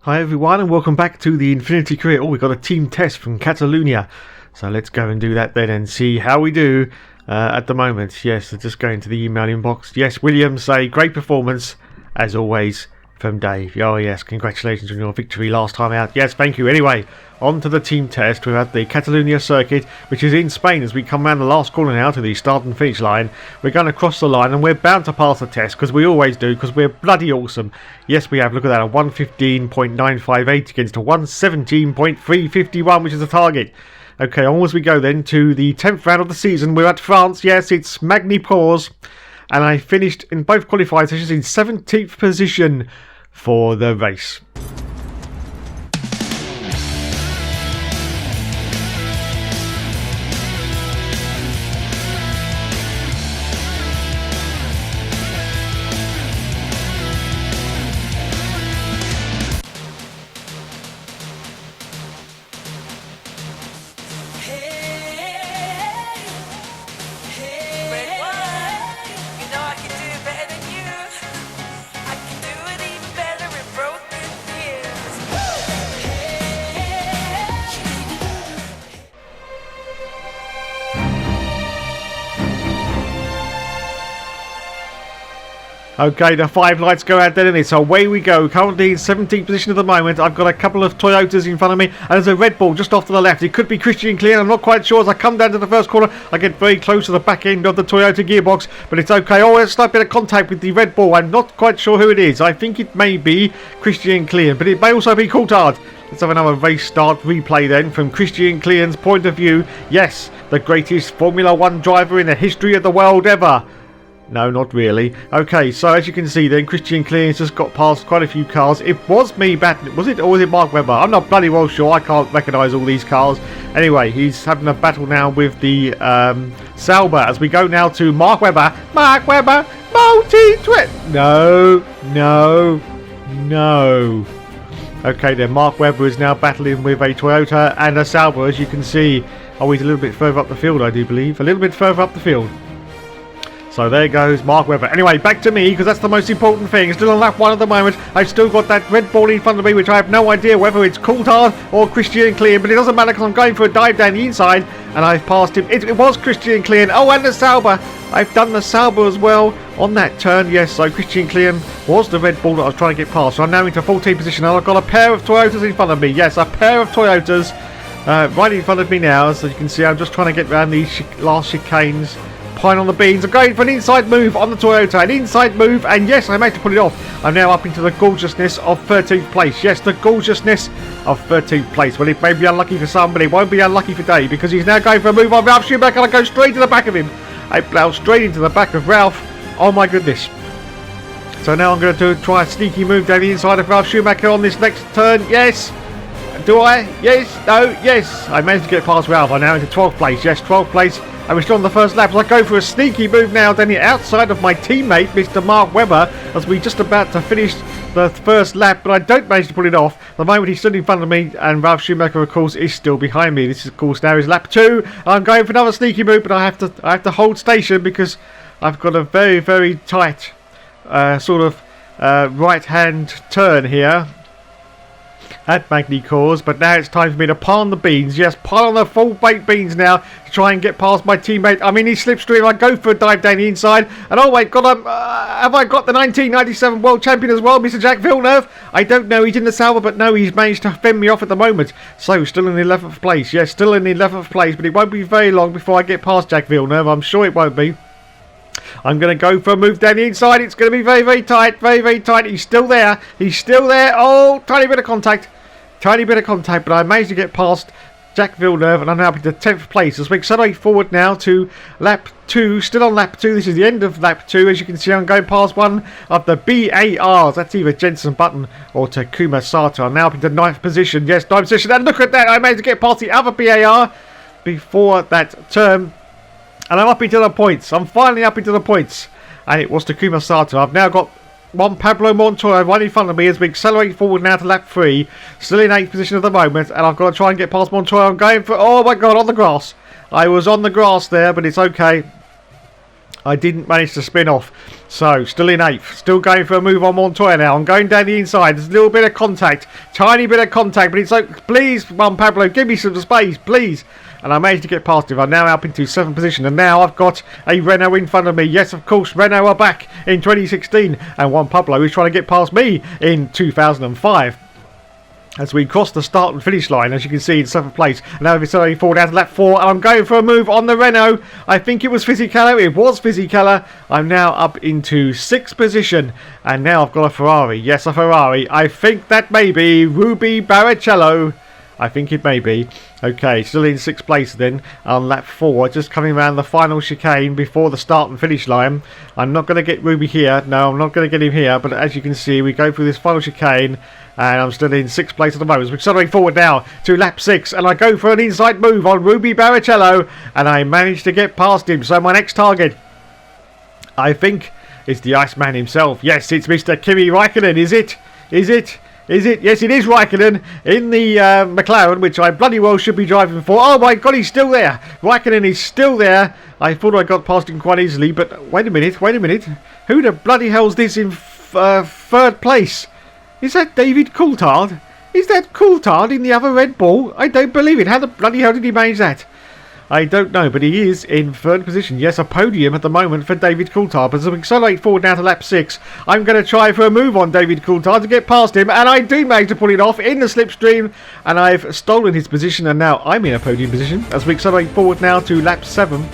Hi everyone and welcome back to the Infinity Career. Oh, we got a team test from Catalonia. So let's go and do that then and see how we do at the moment. Yes, so just going to the email inbox. Yes, William say great performance as always from Dave. Oh yes, congratulations on your victory last time out. Yes, thank you. Anyway, on to the team test. We're at the Catalonia circuit, which is in Spain. As we come around the last corner now to the start and finish line, we're going to cross the line and we're bound to pass the test because we always do, because we're bloody awesome. Yes, we have. Look at that, a 115.958 against a 117.351, which is the target. Okay, onwards we go then to the 10th round of the season. We're at France. Yes, it's Magny Pause. And I finished in both qualifying sessions in 17th position for the race. Okay, the 5 lights go out then, so away we go. Currently in 17th position at the moment. I've got a couple of Toyotas in front of me, and there's a Red Bull just off to the left. It could be Christian Clear, I'm not quite sure. As I come down to the first corner, I get very close to the back end of the Toyota gearbox, but it's okay. Oh, there's a slight bit of contact with the Red Bull. I'm not quite sure who it is. I think it may be Christian Clear, but it may also be Coulthard. Let's have another race start replay then from Christian Clear's point of view. Yes, the greatest Formula 1 driver in the history of the world ever. No, not really. Okay, so as you can see then, Christian Clear's just got past quite a few cars. It was me battling, was it, or was it Mark Webber? I'm not bloody well sure. I can't recognise all these cars. Anyway, he's having a battle now with the Sauber as we go now to Mark Webber. Mark Webber, multi-twit. No. Okay then, Mark Webber is now battling with a Toyota and a Sauber, as you can see. Oh, he's a little bit further up the field, I do believe. A little bit further up the field. So there goes Mark Webber. Anyway, back to me, because that's the most important thing. Still on lap 1 at the moment. I've still got that Red Bull in front of me, which I have no idea whether it's Coulthard or Christian Clear, but it doesn't matter because I'm going for a dive down the inside, and I've passed him. It was Christian Clear. Oh, and the Sauber. I've done the Sauber as well on that turn. Yes, so Christian Clear was the Red Bull that I was trying to get past. So I'm now into 14th position, and I've got a pair of Toyotas in front of me. Yes, a pair of Toyotas right in front of me now. So you can see I'm just trying to get around these last chicanes. Pine on the beans. I'm going for an inside move on the Toyota. An inside move, and yes, I managed to pull it off. I'm now up into the gorgeousness of 13th place. Yes, the gorgeousness of 13th place. Well, it may be unlucky for some, but it won't be unlucky for Dave, because he's now going for a move on Ralph Schumacher, and I go straight to the back of him. I plough straight into the back of Ralph. Oh my goodness. So now I'm going to try a sneaky move down the inside of Ralph Schumacher on this next turn. Yes. Do I? Yes. No. Yes. I managed to get past Ralph. I'm now into 12th place. Yes, 12th place. I was still on the first lap as I go for a sneaky move now down the outside of my teammate, Mr. Mark Webber, as we're just about to finish the first lap, but I don't manage to pull it off. The moment he stood in front of me, and Ralph Schumacher, of course, is still behind me. This, of course, now is lap 2. I'm going for another sneaky move, but I have to hold station because I've got a very, very tight sort of right-hand turn here at Magny Cause, but now it's time for me to pile on the beans. Yes, pile on the full baked beans now to try and get past my teammate. I'm in his slipstream. I go for a dive down the inside, and oh my god, have I got the 1997 world champion as well, Mr. Jacques Villeneuve? I don't know. He's in the Sauber, but no, he's managed to fend me off at the moment. So still in the 11th place. Yes, still in the 11th place, but it won't be very long before I get past Jacques Villeneuve. I'm sure it won't be. I'm going to go for a move down the inside. It's going to be very, very tight. Very, very tight. He's still there. He's still there. Oh, tiny bit of contact. Tiny bit of contact, but I managed to get past Jacques Villeneuve, and I'm now up into 10th place. As we accelerate forward now to lap 2. Still on lap 2. This is the end of lap 2. As you can see, I'm going past one of the BARs. That's either Jensen Button or Takuma Sato. I'm now up into 9th position. Yes, 9th position. And look at that. I managed to get past the other BAR before that turn. And I'm up into the points. I'm finally up into the points. And it was Takuma Sato. I've now got one Pablo Montoya right in front of me as we accelerate forward now to lap 3. Still in 8th position at the moment. And I've got to try and get past Montoya. I'm going for... Oh my god, on the grass. I was on the grass there, but it's okay. I didn't manage to spin off. So, still in 8th. Still going for a move on Montoya now. I'm going down the inside. There's a little bit of contact. Tiny bit of contact. But it's like, please, Juan Pablo, give me some space, please. And I managed to get past him. I'm now up into 7th position. And now I've got a Renault in front of me. Yes, of course, Renault are back in 2016. And Juan Pablo is trying to get past me in 2005. As we cross the start and finish line, as you can see in 7th place. And now it's only forward down to lap 4. And I'm going for a move on the Renault. I think it was Fisichella. It was Fisichella. I'm now up into 6th position. And now I've got a Ferrari. Yes, a Ferrari. I think that may be Ruby Barrichello. I think it may be. Okay, still in 6th place then on lap 4. Just coming around the final chicane before the start and finish line. I'm not going to get Ruby here. No, I'm not going to get him here. But as you can see, we go through this final chicane. And I'm still in 6th place at the moment. We're accelerating forward now to lap 6. And I go for an inside move on Ruby Barrichello. And I managed to get past him. So my next target, I think, is the Iceman himself. Yes, it's Mr. Kimi Räikkönen. Is it? Is it? Is it? Yes, it is Räikkönen in the McLaren, which I bloody well should be driving for. Oh my God, he's still there. Räikkönen is still there. I thought I got past him quite easily, but wait a minute. Who the bloody hell's this in 3rd place? Is that David Coulthard? Is that Coulthard in the other Red Bull? I don't believe it. How the bloody hell did he manage that? I don't know, but he is in 3rd position. Yes, a podium at the moment for David Coulthard. But as we accelerate forward now to lap 6, I'm going to try for a move on David Coulthard to get past him. And I do manage to pull it off in the slipstream. And I've stolen his position. And now I'm in a podium position. As we accelerate forward now to lap 7.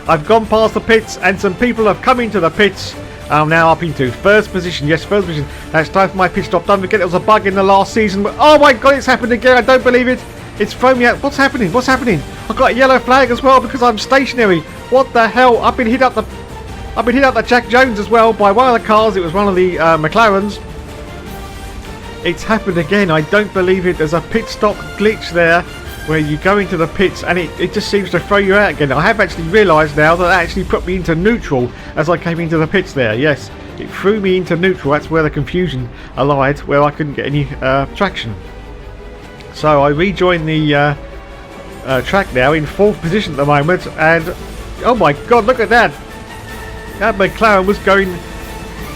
I've gone past the pits and some people have come into the pits. I'm now up into 1st position. Yes, 1st position. Now it's time for my pit stop. Don't forget there was a bug in the last season. But oh my God, it's happened again. I don't believe it. It's thrown me out. What's happening? What's happening? I've got a yellow flag as well because I'm stationary. What the hell? I've been hit up the Jack Jones as well by one of the cars. It was one of the McLarens. It's happened again. I don't believe it. There's a pit stop glitch there where you go into the pits and it just seems to throw you out again. I have actually realised now that actually put me into neutral as I came into the pits there. Yes, it threw me into neutral. That's where the confusion allied, where I couldn't get any traction. So I rejoin the track now in 4th position at the moment. And oh my God, look at that. That McLaren was going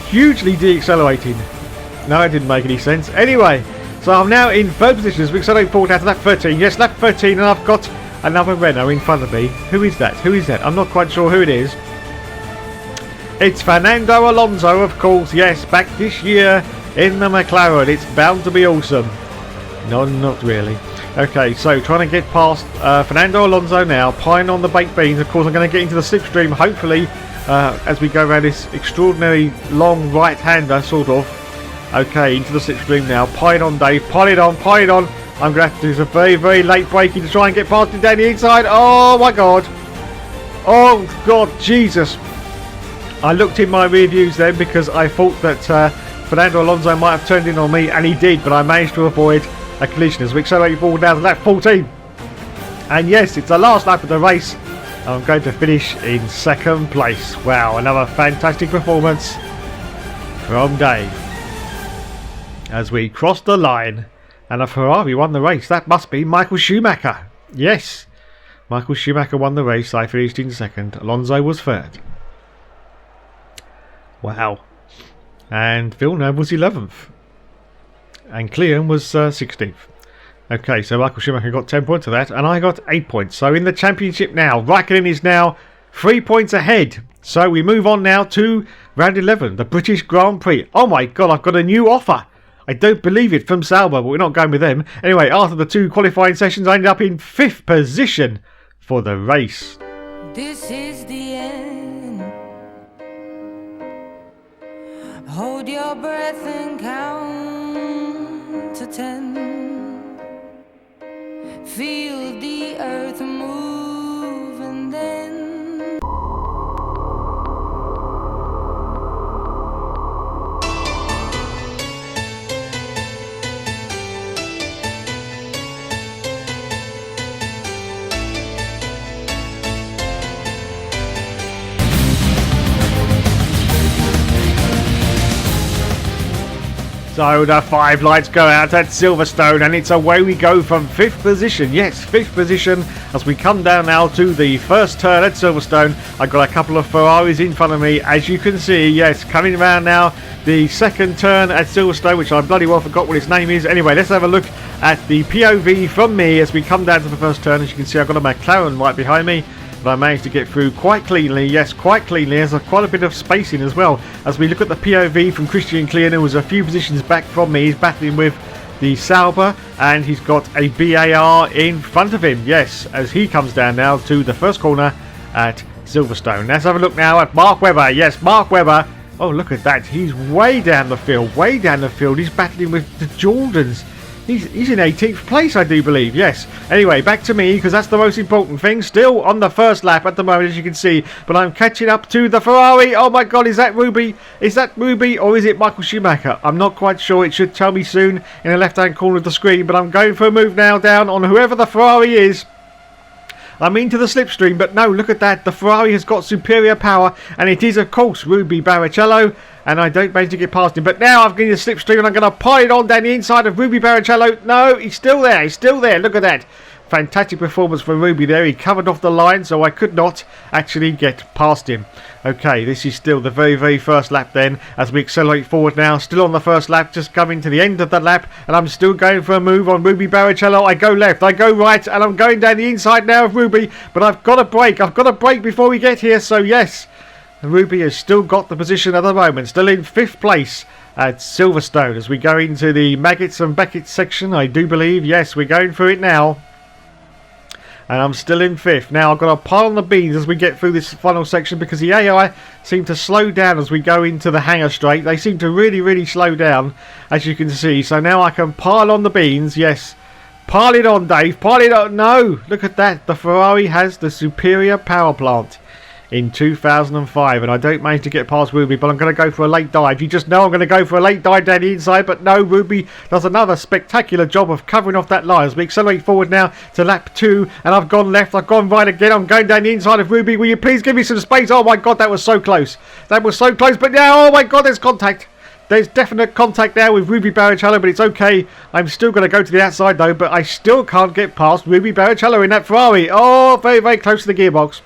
hugely de-accelerating. No, it didn't make any sense. Anyway, so I'm now in 3rd position as we accelerate forward out to lap 13. Yes, lap 13, and I've got another Renault in front of me. Who is that? Who is that? I'm not quite sure who it is. It's Fernando Alonso, of course. Yes, back this year in the McLaren. It's bound to be awesome. No, not really. Okay, so trying to get past Fernando Alonso now. Pine on the baked beans. Of course, I'm going to get into the slipstream, hopefully, as we go around this extraordinary long right-hander, sort of. Okay, into the slipstream now. Pine on, Dave. Pile it on, pile it on. I'm going to have to do some very, very late braking to try and get past him down the inside. Oh, my God. Oh, God, Jesus. I looked in my rear views then because I thought that Fernando Alonso might have turned in on me, and he did, but I managed to avoid a collision as we accelerate forward down to lap 14. And yes, it's the last lap of the race. I'm going to finish in 2nd place. Wow, another fantastic performance from Dave. As we crossed the line and a Ferrari won the race. That must be Michael Schumacher. Yes, Michael Schumacher won the race. I finished in 2nd. Alonso was 3rd. Wow. And Villeneuve was 11th. And Cleon was 16th. Okay, so Michael Schumacher got 10 points of that, and I got 8 points. So in the championship now, Räikkönen is now 3 points ahead. So we move on now to round 11, the British Grand Prix. Oh my God, I've got a new offer. I don't believe it, from Sauber, but we're not going with them. Anyway, after the 2 qualifying sessions, I ended up in 5th position for the race. This is the end. Hold your breath and count to 10. Feel the earth move and then So the 5 lights go out at Silverstone, and it's away we go from 5th position. Yes, 5th position as we come down now to the first turn at Silverstone. I've got a couple of Ferraris in front of me, as you can see. Yes, coming around now the second turn at Silverstone, which I bloody well forgot what its name is. Anyway, let's have a look at the POV from me as we come down to the first turn. As you can see, I've got a McLaren right behind me, but I managed to get through quite cleanly. Yes, quite cleanly. There's quite a bit of spacing as well. As we look at the POV from Christian Klein, who was a few positions back from me. He's battling with the Sauber, and he's got a BAR in front of him. Yes, as he comes down now to the first corner at Silverstone. Let's have a look now at Mark Webber. Yes, Mark Webber. Oh, look at that. He's way down the field. Way down the field. He's battling with the Jordans. He's in 18th place, I do believe. Yes. Anyway, back to me, because that's the most important thing. Still on the first lap at the moment, as you can see. But I'm catching up to the Ferrari. Oh my God, is that Ruby? Is that Ruby, or is it Michael Schumacher? I'm not quite sure. It should tell me soon in the left-hand corner of the screen. But I'm going for a move now down on whoever the Ferrari is. I'm into the slipstream, but no, look at that. The Ferrari has got superior power, and it is, of course, Ruby Barrichello, and I don't manage to get past him. But now I've got the slipstream, and I'm going to pile it on down the inside of Ruby Barrichello. No, he's still there. He's still there. Look at that. Fantastic performance from Ruby there. He covered off the line, so I could not actually get past him. Okay, this is still the very, very first lap then, as we accelerate forward now. Still on the first lap, just coming to the end of the lap, and I'm still going for a move on Ruby Barrichello. I go left, I go right, and I'm going down the inside now of Ruby, but I've got to brake. I've got to brake before we get here, so yes, Ruby has still got the position at the moment, still in 5th place at Silverstone as we go into the Maggots and Beckett section, I do believe. Yes, we're going through it now. And I'm still in 5th. Now I've got to pile on the beans as we get through this final section, because the AI seem to slow down as we go into the hangar straight. They seem to really, really slow down, as you can see. So now I can pile on the beans. Yes. Pile it on, Dave. Pile it on. No. Look at that. The Ferrari has the superior power plant in 2005, and I don't manage to get past Ruby, but I'm going to go for a late dive. You just know I'm going to go for a late dive down the inside, but no, Ruby does another spectacular job of covering off that line as we accelerate forward now to lap 2, and I've gone left, I've gone right again, I'm going down the inside of Ruby. Will you please give me some space? Oh my God, that was so close. That was so close, but now, oh my God, there's contact. There's definite contact now with Ruby Barrichello, but it's okay. I'm still going to go to the outside though, but I still can't get past Ruby Barrichello in that Ferrari. Oh, very, very close to the gearbox.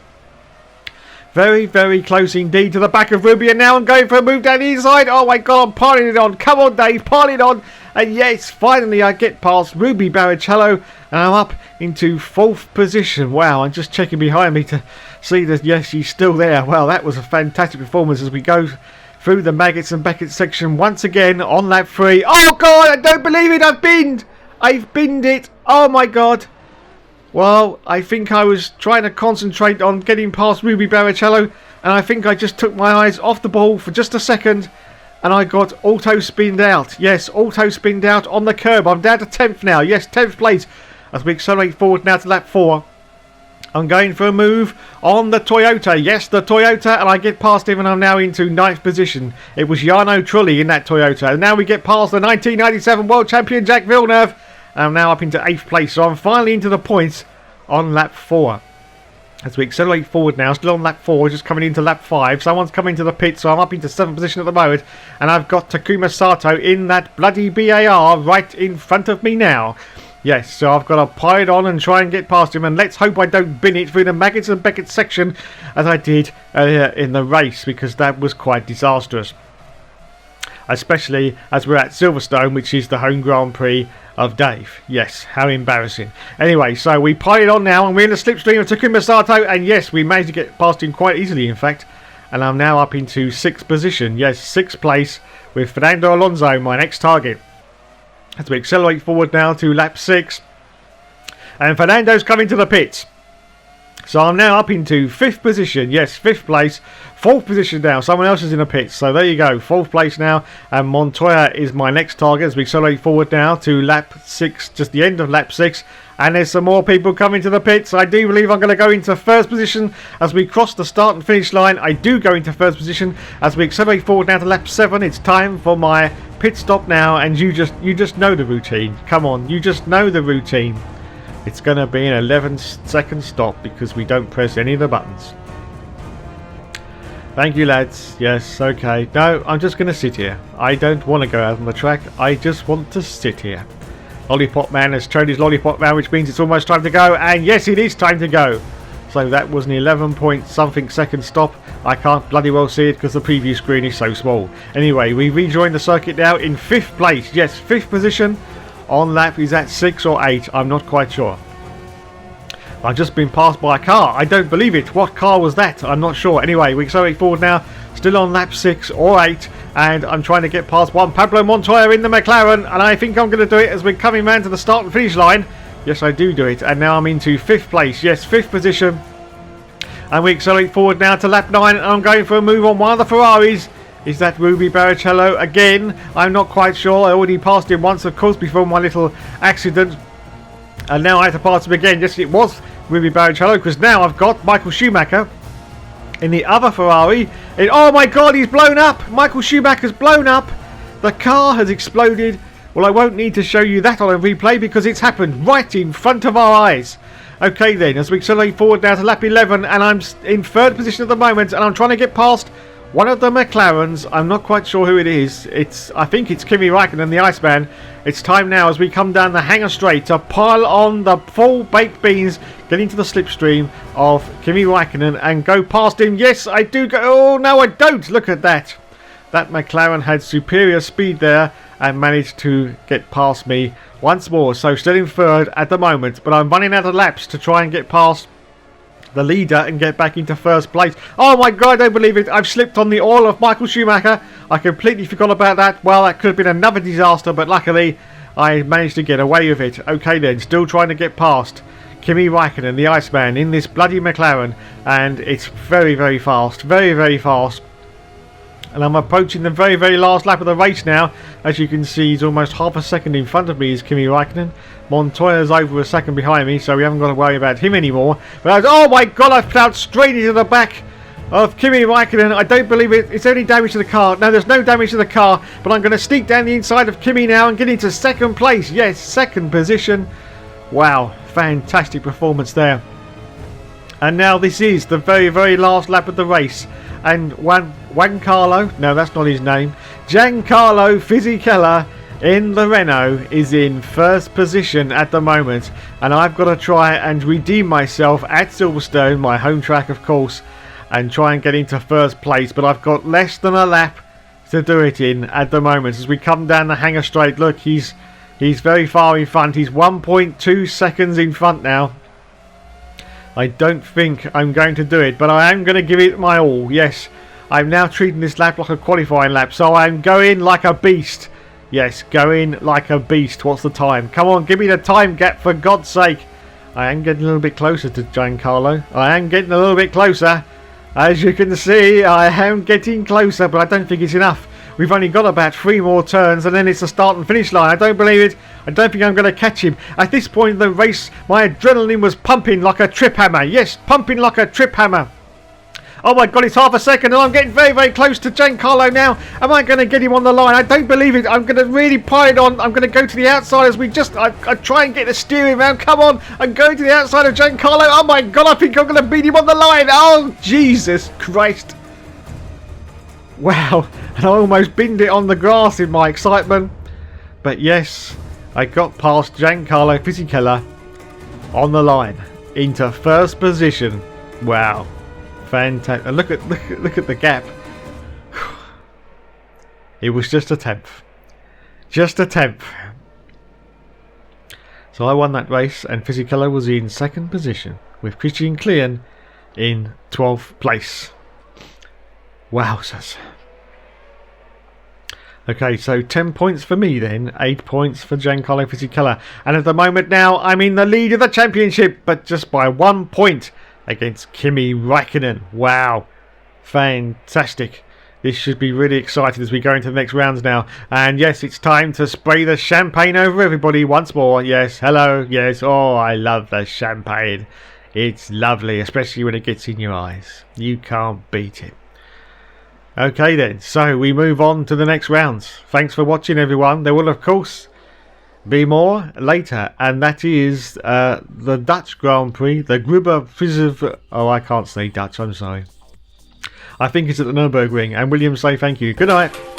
Very, very close indeed to the back of Ruby, and now I'm going for a move down the inside. Oh my God, I'm piling it on. Come on, Dave, pile it on. And yes, finally I get past Ruby Barrichello, and I'm up into 4th position. Wow, I'm just checking behind me to see that, yes, she's still there. Well, that was a fantastic performance as we go through the Maggots and Beckett section once again on lap 3. Oh God, I don't believe it. I've binned it. Oh my God. Well, I think I was trying to concentrate on getting past Ruby Barrichello, and I think I just took my eyes off the ball for just a second, and I got auto-spinned out. Yes, auto-spinned out on the curb. I'm down to 10th now. Yes, 10th place as we accelerate forward now to lap 4. I'm going for a move on the Toyota. Yes, the Toyota, and I get past him, and I'm now into 9th position. It was Jarno Trulli in that Toyota. And now we get past the 1997 World Champion Jacques Villeneuve. I'm now up into 8th place, so I'm finally into the points on lap 4. As we accelerate forward now, still on lap 4, just coming into lap 5. Someone's coming to the pit, so I'm up into 7th position at the moment. And I've got Takuma Sato in that bloody BAR right in front of me now. Yes, so I've got to pile it on and try and get past him. And let's hope I don't bin it through the Maggots and Beckett section as I did earlier in the race, because that was quite disastrous. Especially as we're at Silverstone, which is the home Grand Prix of Dave. Yes, how embarrassing. Anyway, so we pile it on now, and we're in the slipstream of Takuma Sato, and yes, we managed to get past him quite easily, in fact. And I'm now up into 6th position. Yes, 6th place with Fernando Alonso, my next target. As we accelerate forward now to lap 6. And Fernando's coming to the pits. So I'm now up into 5th position. Yes, 5th place. 4th position now. Someone else is in the pits. So there you go. 4th place now. And Montoya is my next target as we accelerate forward now to lap 6. Just the end of lap 6. And there's some more people coming to the pits. I do believe I'm going to go into 1st position as we cross the start and finish line. I do go into 1st position as we accelerate forward now to lap 7. It's time for my pit stop now. And you just know the routine. Come on. You just know the routine. It's going to be an 11-second stop because we don't press any of the buttons. Thank you, lads. Yes, okay. No, I'm just going to sit here. I don't want to go out on the track. I just want to sit here. Lollipop Man has turned his Lollipop Man, which means it's almost time to go. And yes, it is time to go. So that was an 11 point something second stop. I can't bloody well see it because the preview screen is so small. Anyway, we rejoin the circuit now in 5th place. Yes, 5th position. On lap is at 6 or 8. I'm not quite sure. I've just been passed by a car. I don't believe it. What car was that? I'm not sure. Anyway, we accelerate forward now. Still on lap 6 or 8. And I'm trying to get past one Pablo Montoya in the McLaren. And I think I'm going to do it as we're coming round to the start and finish line. Yes, I do it. And now I'm into 5th place. Yes, 5th position. And we accelerate forward now to lap 9. And I'm going for a move on one of the Ferraris. Is that Ruby Barrichello again? I'm not quite sure. I already passed him once, of course, before my little accident. And now I have to pass him again. Yes, it was Ruby Barrichello, because now I've got Michael Schumacher in the other Ferrari. And, oh my God, he's blown up. Michael Schumacher's blown up. The car has exploded. Well, I won't need to show you that on a replay because it's happened right in front of our eyes. Okay then, as we accelerate forward now to lap 11, and I'm in 3rd position at the moment, and I'm trying to get past one of the McLarens. I'm not quite sure who it is. I think it's Kimi Raikkonen, the Iceman. It's time now as we come down the hangar straight to pile on the full baked beans, get into the slipstream of Kimi Raikkonen and go past him. Yes, I do go. Oh, no, I don't. Look at that. That McLaren had superior speed there and managed to get past me once more. So still in 3rd at the moment, but I'm running out of laps to try and get past the leader and get back into 1st place. Oh my God, I don't believe it. I've slipped on the oil of Michael Schumacher. I completely forgot about that. Well, that could have been another disaster, but luckily I managed to get away with it. Okay then, still trying to get past Kimi Raikkonen, the Iceman, in this bloody McLaren, and it's very, very fast. Very, very fast. And I'm approaching the very, very last lap of the race now. As you can see, he's almost half a second in front of me is Kimi Raikkonen. Montoya's over a second behind me, so we haven't got to worry about him anymore. But oh my God, I've plowed straight into the back of Kimi Raikkonen. I don't believe it. It's only damage to the car. No, there's no damage to the car. But I'm going to sneak down the inside of Kimi now and get into 2nd place. Yes, 2nd position. Wow, fantastic performance there. And now this is the very, very last lap of the race. And Giancarlo, no, that's not his name, Giancarlo Fisichella in the Renault is in 1st position at the moment. And I've got to try and redeem myself at Silverstone, my home track of course, and try and get into 1st place. But I've got less than a lap to do it in at the moment. As we come down the hangar straight, look, he's very far in front. He's 1.2 seconds in front now. I don't think I'm going to do it, but I am going to give it my all. Yes, I'm now treating this lap like a qualifying lap, so I'm going like a beast. Yes, going like a beast. What's the time? Come on, give me the time gap for God's sake. I am getting a little bit closer to Giancarlo. I am getting a little bit closer. As you can see, I am getting closer, but I don't think it's enough. We've only got about 3 more turns and then it's the start and finish line. I don't believe it. I don't think I'm going to catch him. At this point in the race, my adrenaline was pumping like a trip hammer. Yes, pumping like a trip hammer. Oh my God, it's half a second and I'm getting very, very close to Giancarlo now. Am I going to get him on the line? I don't believe it. I'm going to really pile it on. I'm going to go to the outside as I try and get the steering round. Come on. I'm going to the outside of Giancarlo. Oh my God, I think I'm going to beat him on the line. Oh, Jesus Christ. Wow, and I almost binned it on the grass in my excitement. But yes, I got past Giancarlo Fisichella on the line into 1st position. Wow, fantastic! Look at the gap. It was just a 10th, just a 10th. So I won that race, and Fisichella was in 2nd position with Christian Klein in 12th place. Wowzers. Okay, so 10 points for me then, 8 points for Giancarlo Fisichella. And at the moment now, I'm in the lead of the championship, but just by 1 point against Kimi Raikkonen. Wow, fantastic. This should be really exciting as we go into the next rounds now. And yes, it's time to spray the champagne over everybody once more. Yes, hello, yes, oh, I love the champagne. It's lovely, especially when it gets in your eyes. You can't beat it. Okay then, so we move on to the next rounds. Thanks for watching everyone. There will of course be more later, and that is the Dutch Grand Prix, the Gruber Frizzov... Oh, I can't say Dutch, I'm sorry. I think it's at the Nürburgring. And Williams say thank you. Good night.